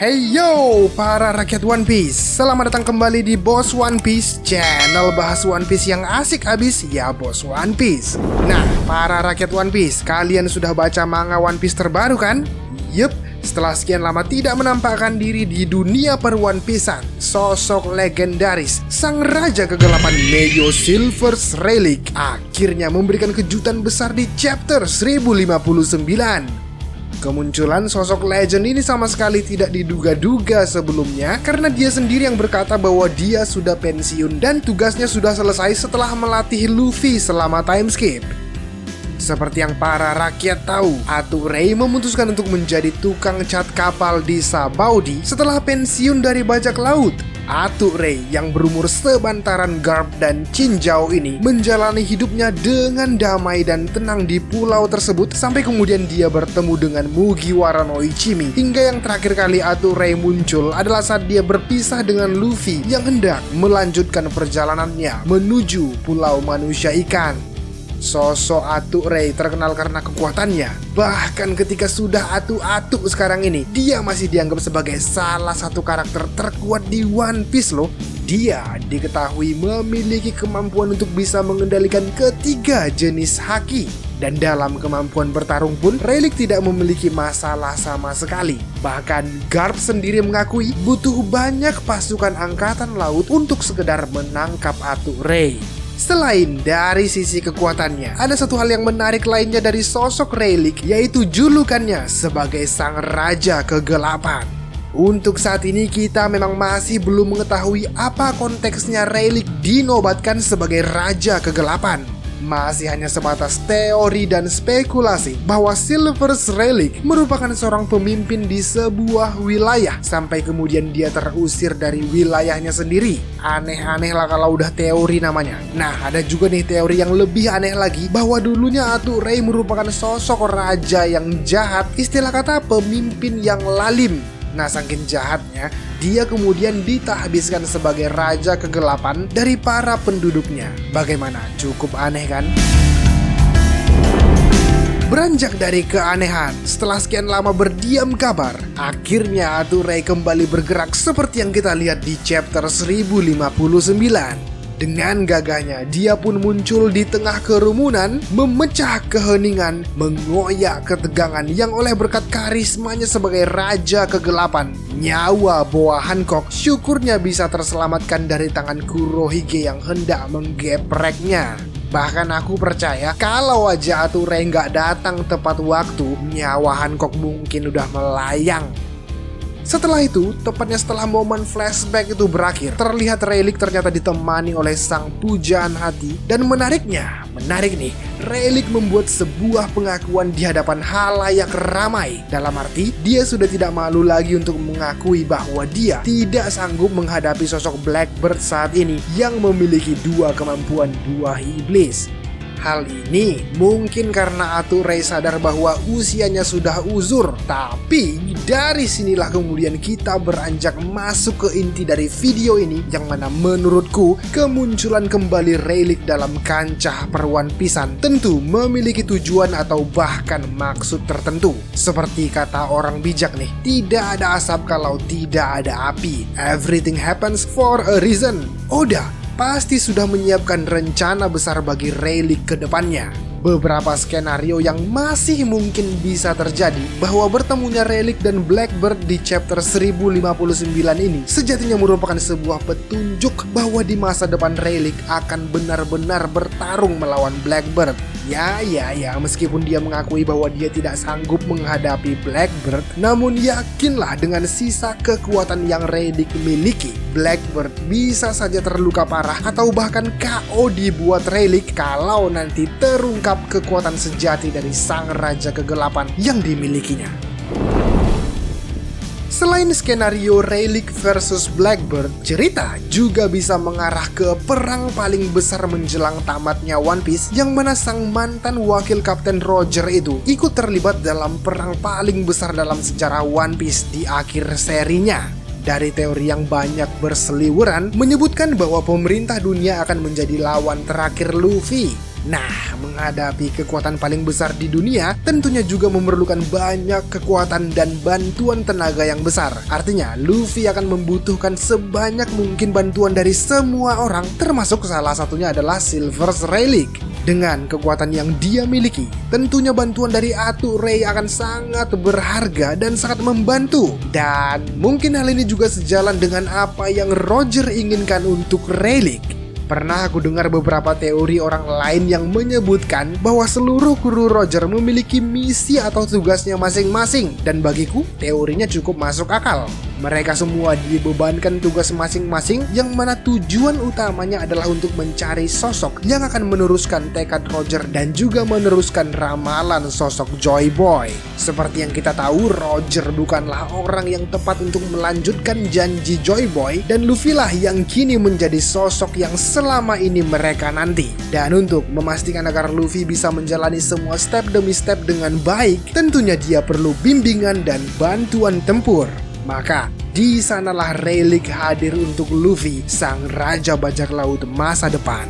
Hey yo, para rakyat One Piece, selamat datang kembali di Boss One Piece, channel bahas One Piece yang asik abis, ya Boss One Piece. Nah, para rakyat One Piece, kalian sudah baca manga One Piece terbaru kan? Yup, setelah sekian lama tidak menampakkan diri di dunia per One Piece-an, sosok legendaris, sang raja kegelapan Neo Silver's Relic akhirnya memberikan kejutan besar di chapter 1059. Kemunculan sosok legend ini sama sekali tidak diduga-duga sebelumnya karena dia sendiri yang berkata bahwa dia sudah pensiun dan tugasnya sudah selesai setelah melatih Luffy selama time skip. Seperti yang para rakyat tahu, Aturei memutuskan untuk menjadi tukang cat kapal di Sabaudi setelah pensiun dari bajak laut. Aturei yang berumur sebantaran Garp dan Chinjao ini menjalani hidupnya dengan damai dan tenang di pulau tersebut sampai kemudian dia bertemu dengan Mugiwara no Ichimi. Hingga yang terakhir kali Aturei muncul adalah saat dia berpisah dengan Luffy yang hendak melanjutkan perjalanannya menuju Pulau Manusia Ikan. Sosok Aturei terkenal karena kekuatannya. Bahkan ketika sudah atu-atu sekarang ini, dia masih dianggap sebagai salah satu karakter terkuat di One Piece loh. Dia diketahui memiliki kemampuan untuk bisa mengendalikan ketiga jenis haki. Dan dalam kemampuan bertarung pun, Relic tidak memiliki masalah sama sekali. Bahkan Garp sendiri mengakui butuh banyak pasukan angkatan laut untuk sekedar menangkap Aturei. Selain dari sisi kekuatannya, ada satu hal yang menarik lainnya dari sosok Relic, yaitu julukannya sebagai sang raja kegelapan. Untuk saat ini kita memang masih belum mengetahui apa konteksnya Relic dinobatkan sebagai raja kegelapan. Masih hanya sebatas teori dan spekulasi bahwa Silver's Relic merupakan seorang pemimpin di sebuah wilayah sampai kemudian dia terusir dari wilayahnya sendiri. Aneh-aneh lah kalau udah teori namanya. Nah, ada juga nih teori yang lebih aneh lagi bahwa dulunya Aturei merupakan sosok raja yang jahat, istilah kata pemimpin yang lalim. Nah, saking jahatnya, dia kemudian ditahbiskan sebagai raja kegelapan dari para penduduknya. Bagaimana? Cukup aneh kan? Beranjak dari keanehan, setelah sekian lama berdiam kabar, akhirnya Aturei kembali bergerak seperti yang kita lihat di chapter 1059. Dengan gagahnya, dia pun muncul di tengah kerumunan, memecah keheningan, mengoyak ketegangan yang oleh berkat karismanya sebagai raja kegelapan. Nyawa Boa Hancock syukurnya bisa terselamatkan dari tangan Kurohige yang hendak menggepreknya. Bahkan aku percaya kalau aja Aturei nggak datang tepat waktu, nyawa Hancock mungkin udah melayang. Setelah itu, tepatnya setelah momen flashback itu berakhir, terlihat Relic ternyata ditemani oleh sang pujaan hati. Dan menarik nih, Relic membuat sebuah pengakuan di hadapan halayak ramai. Dalam arti, dia sudah tidak malu lagi untuk mengakui bahwa dia tidak sanggup menghadapi sosok Blackbird saat ini yang memiliki dua kemampuan buah iblis. Hal ini mungkin karena Aturei sadar bahwa usianya sudah uzur. Tapi dari sinilah kemudian kita beranjak masuk ke inti dari video ini, yang mana menurutku kemunculan kembali Relic dalam kancah per One Piece-an tentu memiliki tujuan atau bahkan maksud tertentu. Seperti kata orang bijak nih, tidak ada asap kalau tidak ada api. Everything happens for a reason. Oda pasti sudah menyiapkan rencana besar bagi Relic ke depannya. Beberapa skenario yang masih mungkin bisa terjadi bahwa bertemunya Relic dan Blackbird di chapter 1059 ini sejatinya merupakan sebuah petunjuk bahwa di masa depan Relic akan benar-benar bertarung melawan Blackbird. Ya, meskipun dia mengakui bahwa dia tidak sanggup menghadapi Blackbird, namun yakinlah dengan sisa kekuatan yang Relic miliki, Blackbird bisa saja terluka parah atau bahkan KO dibuat Relic kalau nanti terungkap kekuatan sejati dari sang raja kegelapan yang dimilikinya. Selain skenario Relic versus Blackbird, cerita juga bisa mengarah ke perang paling besar menjelang tamatnya One Piece, yang mana sang mantan wakil Kapten Roger itu ikut terlibat dalam perang paling besar dalam sejarah One Piece di akhir serinya. Dari teori yang banyak berseliweran menyebutkan bahwa pemerintah dunia akan menjadi lawan terakhir Luffy. Nah, menghadapi kekuatan paling besar di dunia tentunya juga memerlukan banyak kekuatan dan bantuan tenaga yang besar. Artinya, Luffy akan membutuhkan sebanyak mungkin bantuan dari semua orang, termasuk salah satunya adalah Silver's Relic. Dengan kekuatan yang dia miliki, tentunya bantuan dari Atu Ray akan sangat berharga dan sangat membantu. Dan mungkin hal ini juga sejalan dengan apa yang Roger inginkan untuk Relic. Pernah aku dengar beberapa teori orang lain yang menyebutkan bahwa seluruh kru Roger memiliki misi atau tugasnya masing-masing, dan bagiku teorinya cukup masuk akal. Mereka semua dibebankan tugas masing-masing yang mana tujuan utamanya adalah untuk mencari sosok yang akan meneruskan tekad Roger dan juga meneruskan ramalan sosok Joy Boy. Seperti yang kita tahu, Roger bukanlah orang yang tepat untuk melanjutkan janji Joy Boy, dan Luffy lah yang kini menjadi sosok yang selama ini mereka nanti. Dan untuk memastikan agar Luffy bisa menjalani semua step demi step dengan baik, tentunya dia perlu bimbingan dan bantuan tempur. Maka, di sanalah Relic hadir untuk Luffy, sang raja bajak laut masa depan.